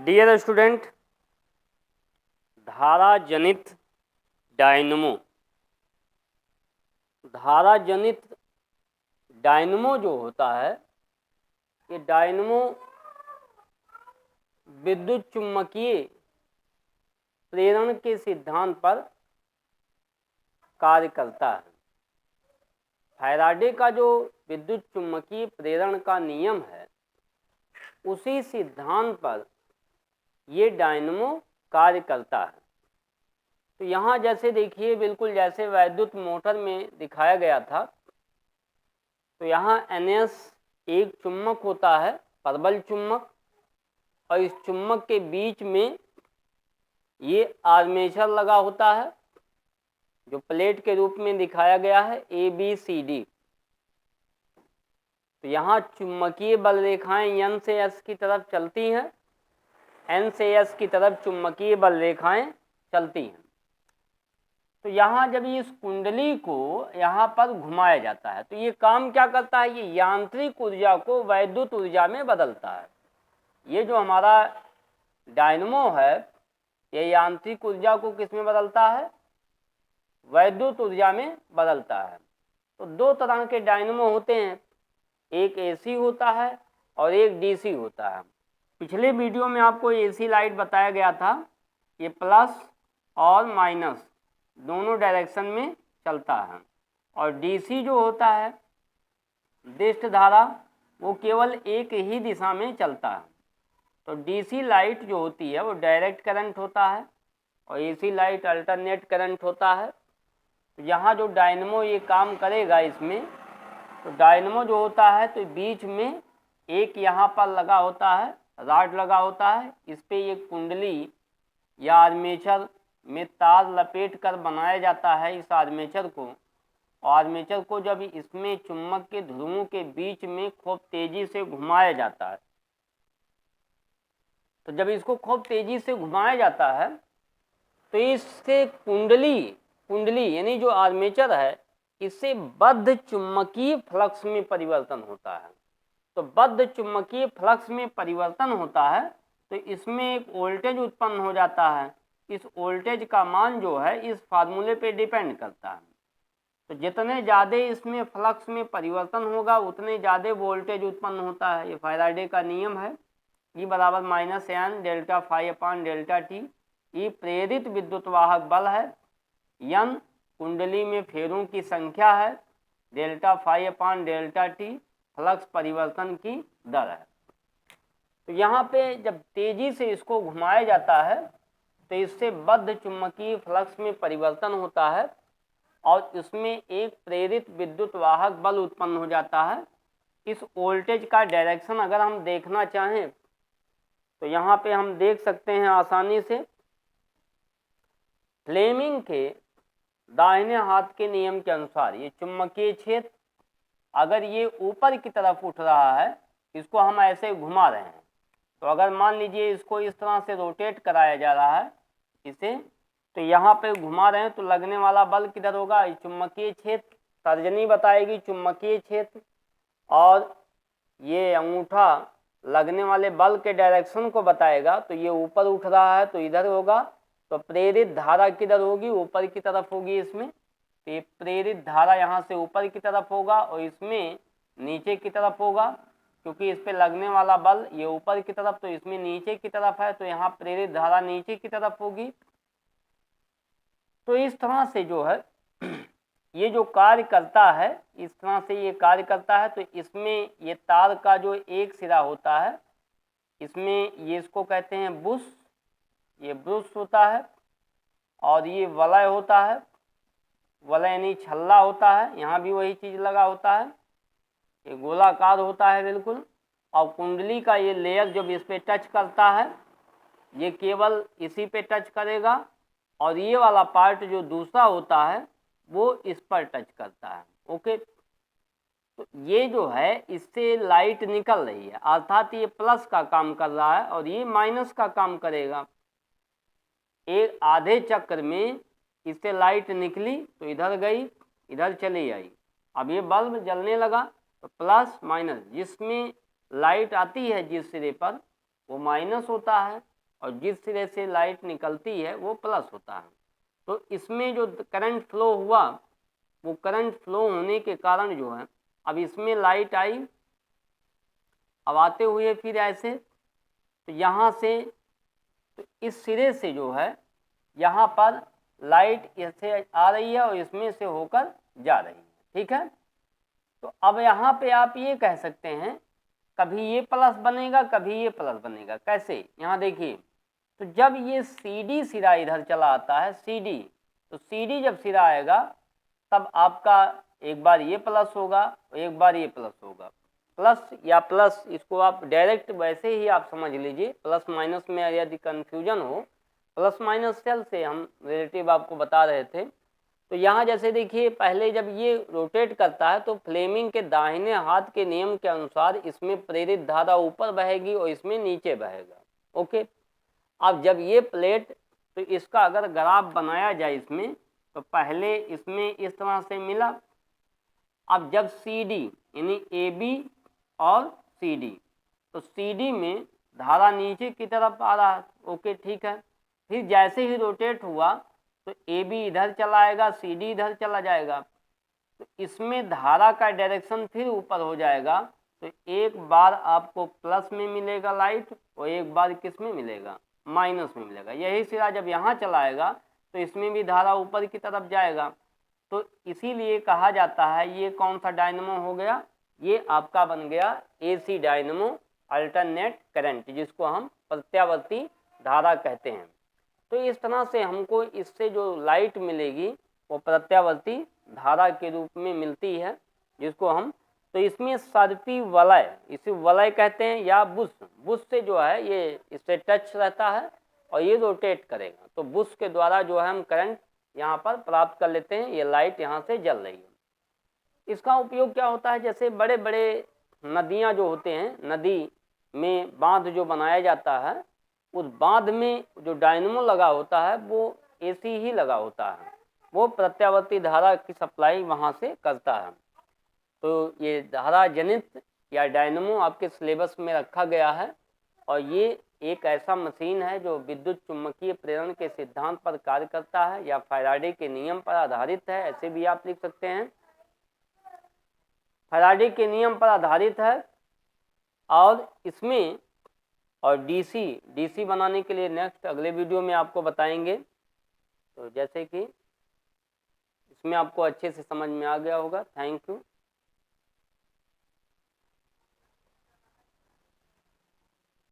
Dear student, धारा जनित dynamo जो होता है, ये डायनमो विद्युत चुम्बकीय प्रेरण के सिद्धांत पर कार्य करता है। फैराडे का जो विद्युत चुम्बकीय प्रेरण का नियम है, उसी सिद्धांत पर ये डायनमो कार्य करता है। तो यहाँ जैसे देखिए, बिल्कुल जैसे वैद्युत मोटर में दिखाया गया था, तो यहाँ NS एक चुम्बक होता है, प्रबल चुम्बक, और इस चुम्बक के बीच में ये आर्मेचर लगा होता है, जो प्लेट के रूप में दिखाया गया है ABCD। तो यहाँ चुम्बकीय बल रेखाएं N से S की तरफ चलती हैं, N से S की तरफ चुम्बकीय बल रेखाएं चलती हैं। तो यहाँ जब इस कुंडली को यहाँ पर घुमाया जाता है, तो ये काम क्या करता है? ये यांत्रिक ऊर्जा को वैद्युत ऊर्जा में बदलता है। ये जो हमारा डायनमो है, ये यांत्रिक ऊर्जा को किस में बदलता है? वैद्युत ऊर्जा में बदलता है। तो दो तरह के डायनमो होते हैं, एक AC होता है और एक DC होता है। पिछले वीडियो में आपको AC लाइट बताया गया था, ये प्लस और माइनस दोनों डायरेक्शन में चलता है। और DC जो होता है, दिष्ट धारा, वो केवल एक ही दिशा में चलता है। तो DC लाइट जो होती है वो डायरेक्ट करंट होता है और AC लाइट अल्टरनेट करंट होता है। तो यहाँ जो डायनमो ये काम करेगा इसमें, तो डायनमो जो होता है, तो बीच में एक यहाँ पर लगा होता है, रॉड लगा होता है, इस पे एक कुंडली या आर्मेचर में तार लपेट कर बनाया जाता है इस आर्मेचर को। और आर्मेचर को जब इसमें चुंबक के ध्रुवों के बीच में खूब तेजी से घुमाया जाता है, तो जब इसको खूब तेजी से घुमाया जाता है, तो इससे कुंडली यानी जो आर्मेचर है, इससे बद्ध चुम्बकीय फ्लक्स में परिवर्तन होता है। तो बद्ध चुम्बकीय फ्लक्स में परिवर्तन होता है, तो इसमें एक वोल्टेज उत्पन्न हो जाता है। इस वोल्टेज का मान जो है इस फार्मूले पे डिपेंड करता है। तो जितने ज़्यादा इसमें फ्लक्स में परिवर्तन होगा, उतने ज़्यादा वोल्टेज उत्पन्न होता है। ये फैराडे का नियम है, E बराबर -N delta phi upon delta T. E प्रेरित विद्युत वाहक बल है, N कुंडली में फेरों की संख्या है, delta phi upon delta T flux परिवर्तन की दर है। तो यहाँ पे जब तेजी से इसको घुमाया जाता है, तो इससे बद्ध चुम्बकीय फ्लक्स में परिवर्तन होता है और इसमें एक प्रेरित विद्युत वाहक बल उत्पन्न हो जाता है। इस वोल्टेज का डायरेक्शन अगर हम देखना चाहें, तो यहाँ पे हम देख सकते हैं आसानी से। फ्लेमिंग के दाहिने हाथ के नियम के अनुसार ये चुम्बकीय क्षेत्र अगर ये ऊपर की तरफ उठ रहा है, इसको हम ऐसे घुमा रहे हैं, तो अगर मान लीजिए इसको इस तरह से रोटेट कराया जा रहा है इसे, तो यहाँ पे घुमा रहे हैं, तो लगने वाला बल किधर होगा? चुम्बकीय क्षेत्र, तर्जनी बताएगी चुम्बकीय क्षेत्र, और ये अंगूठा लगने वाले बल के डायरेक्शन को बताएगा। तो ये ऊपर उठ रहा है तो इधर होगा, तो प्रेरित धारा किधर होगी? ऊपर की तरफ होगी इसमें। तो ये प्रेरित धारा यहाँ से ऊपर की तरफ होगा और इसमें नीचे की तरफ होगा, क्योंकि इस पे लगने वाला बल ये ऊपर की तरफ, तो इसमें नीचे की तरफ है, तो यहाँ प्रेरित धारा नीचे की तरफ होगी। तो इस तरह से जो है ये जो कार्य करता है, इस तरह से ये कार्य करता है। तो इसमें ये तार का जो एक सिरा होता है, इसमें ये इसको कहते हैं बुश, ये ब्रुश होता है, और ये वलय होता है, वलय यानी छल्ला होता है, यहाँ भी वही चीज़ लगा होता है, ये गोलाकार होता है बिल्कुल। और कुंडली का ये लेयर जब इस पे टच करता है, ये केवल इसी पे टच करेगा, और ये वाला पार्ट जो दूसरा होता है वो इस पर टच करता है। ओके, तो ये जो है इससे लाइट निकल रही है, अर्थात ये प्लस का काम कर रहा है और ये माइनस का काम करेगा। एक आधे चक्र में इससे लाइट निकली तो इधर गई, इधर चली आई। अब ये बल्ब जलने लगा, तो प्लस माइनस, जिसमें लाइट आती है जिस सिरे पर वो माइनस होता है, और जिस सिरे से लाइट निकलती है वो प्लस होता है। तो इसमें जो करंट फ्लो हुआ वो करंट फ्लो होने के कारण जो है अब इसमें लाइट आई, अब आते हुए फिर ऐसे, तो यहाँ से तो इस सिरे से जो है यहाँ पर लाइट ऐसे आ रही है और इसमें से होकर जा रही है, ठीक है। तो अब यहाँ पे आप ये कह सकते हैं कभी ये प्लस बनेगा कभी ये प्लस बनेगा। कैसे, यहाँ देखिए, तो जब ये CD सिरा इधर चला आता है CD, तो CD जब सिरा आएगा तब आपका एक बार ये प्लस होगा और एक बार ये प्लस होगा। प्लस या प्लस इसको आप डायरेक्ट वैसे ही आप समझ लीजिए, प्लस माइनस में यदि कन्फ्यूजन हो, प्लस माइनस सेल से हम रिलेटिव आपको बता रहे थे। तो यहाँ जैसे देखिए पहले जब ये रोटेट करता है तो फ्लेमिंग के दाहिने हाथ के नियम के अनुसार इसमें प्रेरित धारा ऊपर बहेगी और इसमें नीचे बहेगा। ओके, अब जब ये प्लेट, तो इसका अगर ग्राफ बनाया जाए इसमें, तो पहले इसमें इस तरह से मिला। अब जब CD यानी AB और CD, तो CD में धारा नीचे की तरफ आ रहा है। ओके, ठीक है। फिर जैसे ही रोटेट हुआ तो AB इधर चला आएगा, CD इधर चला जाएगा, तो इसमें धारा का डायरेक्शन फिर ऊपर हो जाएगा। तो एक बार आपको प्लस में मिलेगा लाइट और एक बार किस में मिलेगा, माइनस में मिलेगा। यही सिरा जब यहाँ चलाएगा तो इसमें भी धारा ऊपर की तरफ जाएगा। तो इसीलिए कहा जाता है ये कौन सा डायनमो हो गया, ये आपका बन गया AC डायनमो अल्टरनेट करंट, जिसको हम प्रत्यावर्ती धारा कहते हैं। तो इस तरह से हमको इससे जो लाइट मिलेगी वो प्रत्यावर्ती धारा के रूप में मिलती है, जिसको हम, तो इसमें सर्पी वलय, इसे वलय कहते हैं, या बुश से जो है ये इससे टच रहता है और ये रोटेट करेगा, तो बुश के द्वारा जो है हम करंट यहाँ पर प्राप्त कर लेते हैं। ये लाइट यहाँ से जल रही है। इसका उपयोग क्या होता है, जैसे बड़े बड़े नदियाँ जो होते हैं, नदी में बांध जो बनाया जाता है, उस बांध में जो डायनमो लगा होता है वो AC ही लगा होता है, वो प्रत्यावर्ती धारा की सप्लाई वहाँ से करता है। तो ये धारा जनित या डायनमो आपके सिलेबस में रखा गया है और ये एक ऐसा मशीन है जो विद्युत चुम्बकीय प्रेरण के सिद्धांत पर कार्य करता है या फैराडे के नियम पर आधारित है, ऐसे भी आप लिख सकते हैं। फैराडे के नियम पर आधारित है और इसमें और DC बनाने के लिए नेक्स्ट अगले वीडियो में आपको बताएंगे। तो जैसे कि इसमें आपको अच्छे से समझ में आ गया होगा। Thank you.